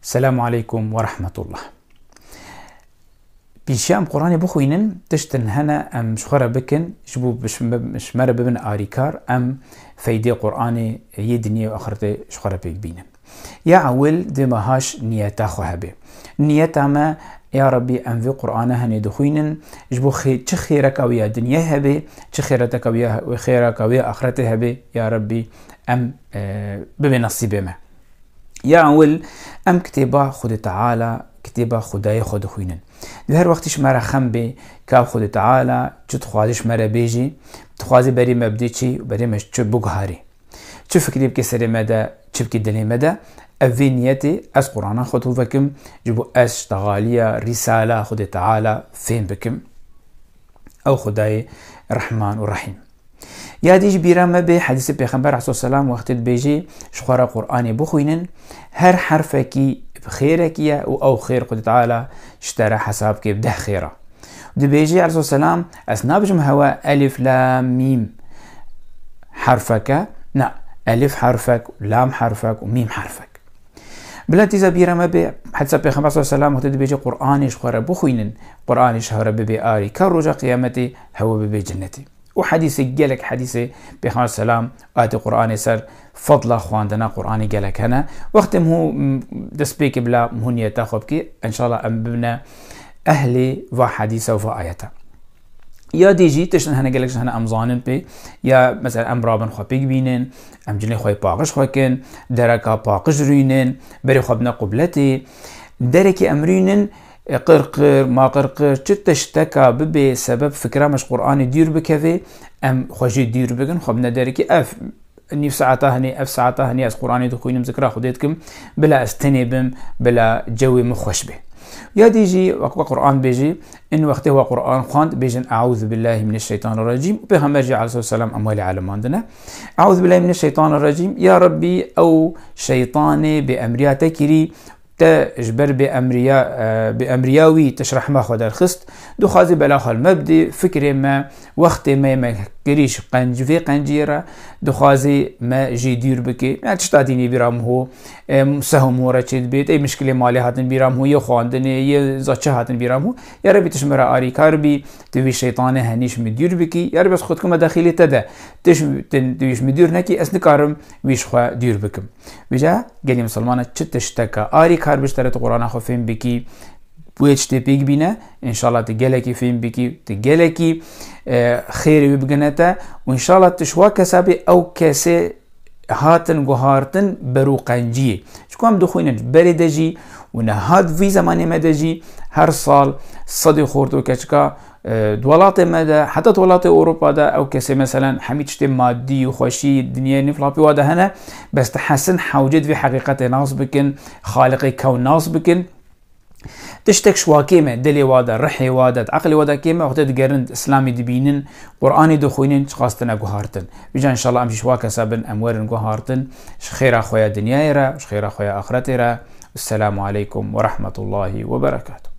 السلام عليكم ورحمة الله. بيشام قرآن بخوينن تشتن هنا أم شخرة بكن شبو مش مرة ببن آريكار أم فيدي قرآن يدني وآخرته شخرة بيك بينن يا عول دي ماهاش نيتا خوهبه نيتا ما يا ربي أم في قرآن هني دخوينن جبو چه خيرك أويا دنيا هبه چه خيرتك أويا وخيرك أويا آخرته هبه يا ربي أم ببن نصيبه ما يا عول أم كتابة خود تعالى كتابة خدای خود خوینن در هر وقتش مرا خم به که خود تعالی چه تخوازش مرا بیجی تخوازی بری مبدی چی و بری مش چه بگهاری چه فکری بکی سر مده چه بکی دلی مده اوی نیتی از قرآن خود هو بکم جبو اشتغالیا رساله خود تعالی فهم بکم او خدای رحمان و رحیم یادیش بیرم به حدیث پیغمبر علیه السلام وقتی بیجی شخوار قرآن بخوینن هر حرفه کی بخيرك أو خير قد تعالى اشترى حسابك بده خيره ودي بيجي عليه الصلاة والسلام أسنابجم هوا ألف لام ميم حرفك نا ألف حرفك لام حرفك وميم حرفك بلانتي زبيرة ما بي حتى بيخمر صلى الله عليه وسلم وقت بيجي قرآن يشخر بخوينن قرآن يشهر ببي آري كالرجا قيامتي هو ببي جنتي وحديث جلك حديث بيخمر السلام آتي قرآن سر فضل خواندنا قرآن جلك هنا وقت هو دسبيك بلا مهنية تاخبكي إن شاء الله أم ببنا أهلي وحديثة وآياته يا ديجي تشن هنا جلك هنا أم ظانن بي يا مثلا أم رابن خو بيك بينن أم جلي خوي باقش خوكن دركا باقش رينن بري خبنا قبلتي دركي أمرينن قرقر ما قرقر تشتكى ببي سبب فكرة مش قرآن دير بكذا أم خوجي دير بكن خبنا دركي أف نيف ساعتها هني أف ساعتها هني أز قرآن دخوينم ذكرى خديتكم بلا استنبم بلا جوي مخوش به يا ديجي قرآن بيجي إن وقته هو قرآن خواند بيجن أعوذ بالله من الشيطان الرجيم وبيغمبر جي عليه الصلاة والسلام أموال عالم عندنا أعوذ بالله من الشيطان الرجيم يا ربي أو شيطاني بأمريا تكري تجبر بأمرياوي تشرح ما خود الخست دو خازي بلاخ المبدي فكرة ما وقت ما كريش قنج في قنجيرة دو خازي ما جي دير بكي يعني تشتاتيني بيرام هو سهم ورا تشيد بيت اي مشكلة مالي هاتن بيرام هو يخواندني يزاتشه هاتن بيرام هو يا ربي تشمر آري كاربي توي الشيطان هنيش مدير بكي يا ربي خودكم داخلي تدا تويش مدير نكي اسنكارم ويش خوا دير بكم بجا قالي مسلمانة تشتكى آري كار بشتريت قرآن خو فين بكي بويتش تبيك بينا إن شاء الله تجلكي فين بكي تجلكي خير ببجنته وإن شاء الله تشوا كسبي أو كسي هاتن جهارتن بروقنجي شكون دخوين بردجي ونهاد في زمان مدجي هر سال صدي خورتو كشكا دولات مدى حتى دولات أوروبا دا أو كسي مثلا حميد شتي مادي وخوشي الدنيا نفلابي وادا هنا بس تحسن حوجد في حقيقة ناس بكن خالقي كون ناس بكن تشتك شوا كيمة دلي وادا رحي وادا عقلي وادا كيمة وقت تقرند إسلامي دبينن قرآني دخوينن شخاصتنا قهارتن بيجان إن شاء الله أمشي شوا كسابن أمورن قهارتن خير أخويا دنيا يرا خير أخويا آخرتي را السلام عليكم ورحمة الله وبركاته.